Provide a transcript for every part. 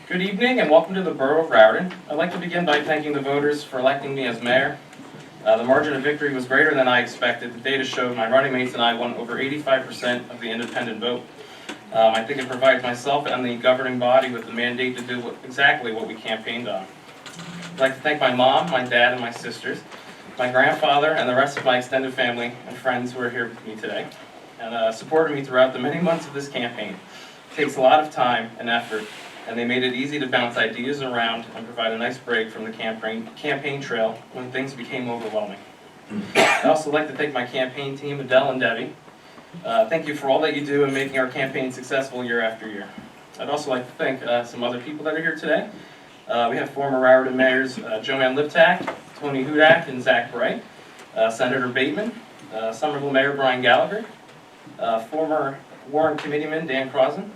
Good evening and welcome to the Borough of Raritan. I'd like to begin by thanking the voters for electing me as mayor. The margin of victory was greater than I expected. The data showed my running mates and I won over 85% of the independent vote. I think it provides myself and the governing body with the mandate to do exactly what we campaigned on. I'd like to thank my mom, my dad, and my sisters, my grandfather, and the rest of my extended family and friends who are here with me today, and supported me throughout the many months of this campaign. It takes a lot of time and effort, and they made it easy to bounce ideas around and provide a nice break from the campaign trail when things became overwhelming. I'd also like to thank my campaign team, Adele and Debbie. Thank you for all that you do in making our campaign successful year after year. I'd also like to thank some other people that are here today. We have former Raritan mayors Joanne Liptak, Tony Hudak, and Zach Bray, Senator Bateman, Somerville Mayor Brian Gallagher, former Warren Committeeman Dan Crossan,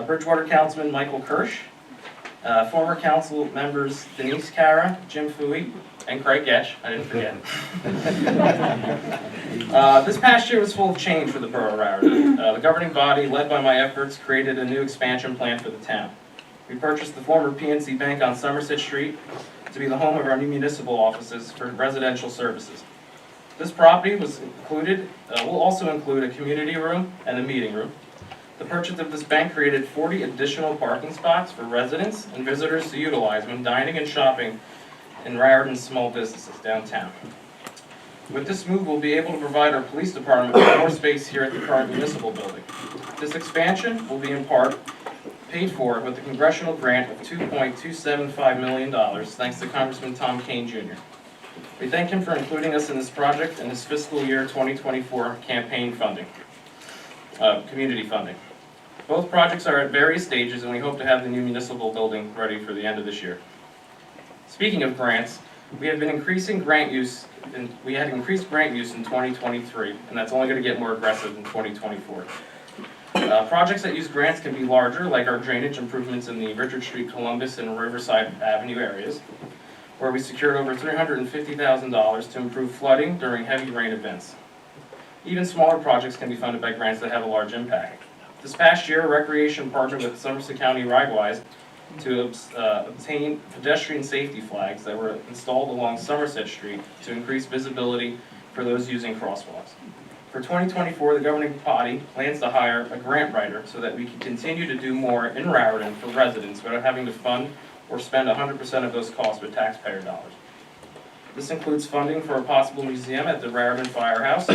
Bridgewater Councilman Michael Kirsch, former council members Denise Carra, Jim Fooey, and Craig Getch. I didn't forget. This past year was full of change for the Borough of Raritan. The governing body, led by my efforts, created a new expansion plan for the town. We purchased the former PNC Bank on Somerset Street to be the home of our new municipal offices for residential services. This property will also include a community room and a meeting room. The purchase of this bank created 40 additional parking spots for residents and visitors to utilize when dining and shopping in Raritan's small businesses downtown. With this move, we'll be able to provide our police department with more space here at the current municipal building. This expansion will be in part paid for with a congressional grant of $2.275 million, thanks to Congressman Tom Kane Jr. We thank him for including us in this project in his fiscal year 2024 campaign funding, community funding. Both projects are at various stages, and we hope to have the new municipal building ready for the end of this year. Speaking of grants, we have been increasing grant use, and we had increased grant use in 2023, and that's only going to get more aggressive in 2024. Projects that use grants can be larger, like our drainage improvements in the Richard Street, Columbus, and Riverside Avenue areas, where we secured over $350,000 to improve flooding during heavy rain events. Even smaller projects can be funded by grants that have a large impact. This past year, Recreation partnered with Somerset County Ridewise to obtain pedestrian safety flags that were installed along Somerset Street to increase visibility for those using crosswalks. For 2024, the governing body plans to hire a grant writer so that we can continue to do more in Raritan for residents without having to fund or spend 100% of those costs with taxpayer dollars. This includes funding for a possible museum at the Raritan Firehouse,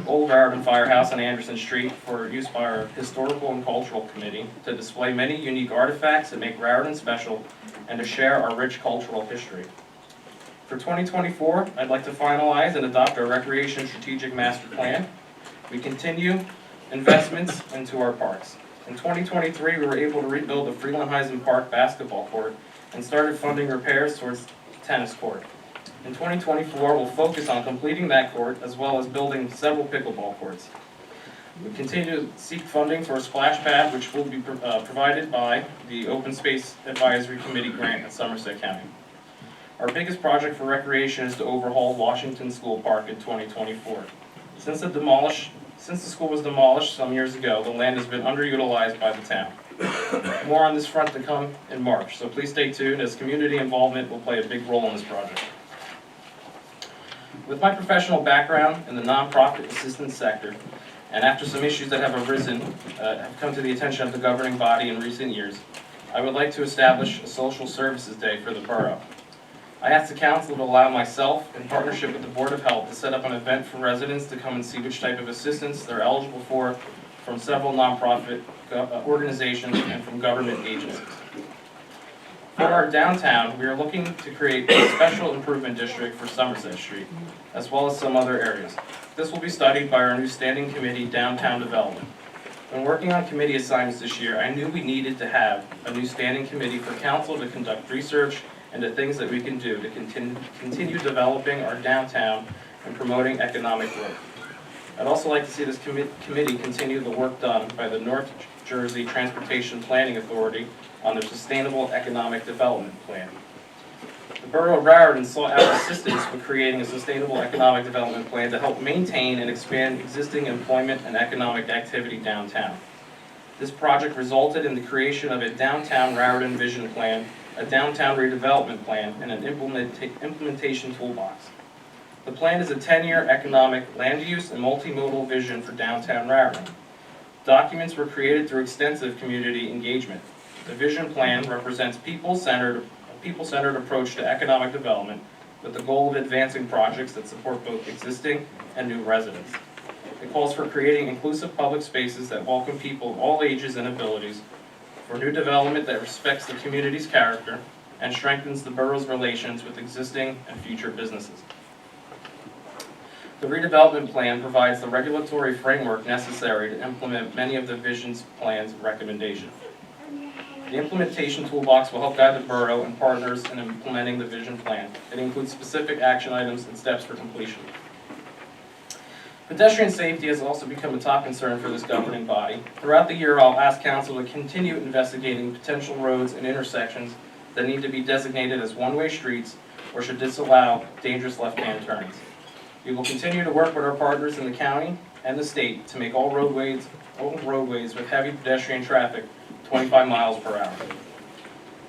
Old Raritan Firehouse on Anderson Street, for use by our Historical and Cultural Committee to display many unique artifacts that make Raritan special and to share our rich cultural history. For 2024, I'd like to finalize and adopt our Recreation Strategic Master Plan. We continue investments into our parks. In 2023, we were able to rebuild the Freelandheisen Park basketball court and started funding repairs towards the tennis court. In 2024, we'll focus on completing that court as well as building several pickleball courts. We continue to seek funding for a splash pad, which will be provided by the Open Space Advisory Committee grant at Somerset County. Our biggest project for recreation is to overhaul Washington School Park in 2024. Since the school was demolished some years ago, the land has been underutilized by the town. More on this front to come in March, so please stay tuned as community involvement will play a big role in this project. With my professional background in the nonprofit assistance sector, and after some issues that have arisen, have come to the attention of the governing body in recent years, I would like to establish a social services day for the borough. I asked the council to allow myself, in partnership with the Board of Health, to set up an event for residents to come and see which type of assistance they're eligible for from several nonprofit organizations and from government agencies. For our downtown, we are looking to create a special improvement district for Somerset Street, as well as some other areas. This will be studied by our new standing committee, Downtown Development. When working on committee assignments this year, I knew we needed to have a new standing committee for council to conduct research into things that we can do to continue developing our downtown and promoting economic growth. I'd also like to see this committee continue the work done by the North Jersey Transportation Planning Authority on their Sustainable Economic Development Plan. The Borough of Raritan sought our assistance with creating a Sustainable Economic Development Plan to help maintain and expand existing employment and economic activity downtown. This project resulted in the creation of a downtown Raritan vision plan, a downtown redevelopment plan, and an implementation toolbox. The plan is a 10-year economic, land use, and multimodal vision for downtown Raritan. Documents were created through extensive community engagement. The vision plan represents a people-centered approach to economic development with the goal of advancing projects that support both existing and new residents. It calls for creating inclusive public spaces that welcome people of all ages and abilities, for new development that respects the community's character and strengthens the borough's relations with existing and future businesses. The redevelopment plan provides the regulatory framework necessary to implement many of the vision's plan's recommendations. The implementation toolbox will help guide the borough and partners in implementing the vision plan. It includes specific action items and steps for completion. Pedestrian safety has also become a top concern for this governing body. Throughout the year, I'll ask council to continue investigating potential roads and intersections that need to be designated as one-way streets or should disallow dangerous left-hand turns. We will continue to work with our partners in the county and the state to make all roadways with heavy pedestrian traffic 25 miles per hour.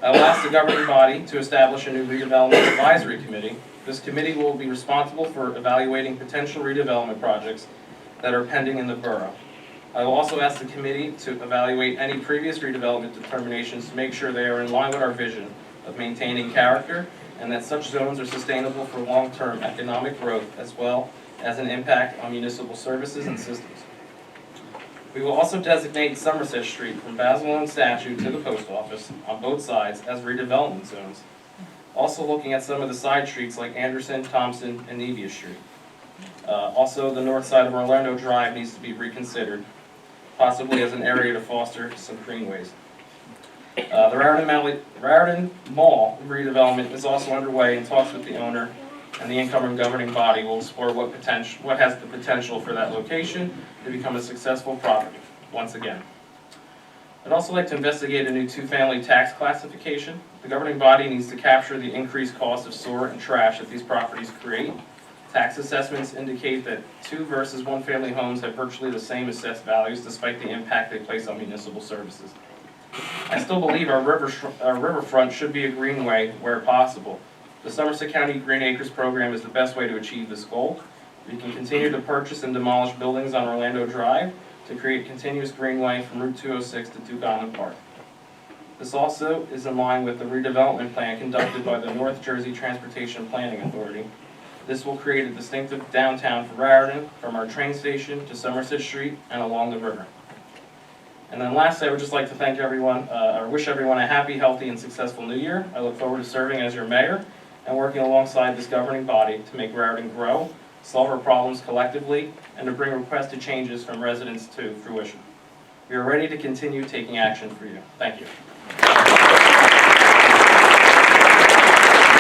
I will ask the governing body to establish a new redevelopment advisory committee. This committee will be responsible for evaluating potential redevelopment projects that are pending in the borough. I will also ask the committee to evaluate any previous redevelopment determinations to make sure they are in line with our vision of maintaining character and that such zones are sustainable for long-term economic growth as well as an impact on municipal services and systems. We will also designate Somerset Street from Basil and Statue to the post office on both sides as redevelopment zones. Also looking at some of the side streets like Anderson, Thompson, and Nevia Street. Also, the north side of Orlando Drive needs to be reconsidered, possibly as an area to foster some greenways. The Raritan Mall redevelopment is also underway in talks with the owner, and the incoming governing body will explore what has the potential for that location to become a successful property once again. I'd also like to investigate a new two-family tax classification. The governing body needs to capture the increased cost of sewer and trash that these properties create. Tax assessments indicate that two versus one-family homes have virtually the same assessed values despite the impact they place on municipal services. I still believe our riverfront should be a greenway where possible. The Somerset County Green Acres program is the best way to achieve this goal. We can continue to purchase and demolish buildings on Orlando Drive to create continuous greenway from Route 206 to Duke Island Park. This also is in line with the redevelopment plan conducted by the North Jersey Transportation Planning Authority. This will create a distinctive downtown for Raritan from our train station to Somerset Street and along the river. And then lastly, I would just like to thank everyone, or wish everyone a happy, healthy, and successful new year. I look forward to serving as your mayor and working alongside this governing body to make Raritan grow, solve our problems collectively, and to bring requested changes from residents to fruition. We are ready to continue taking action for you. Thank you.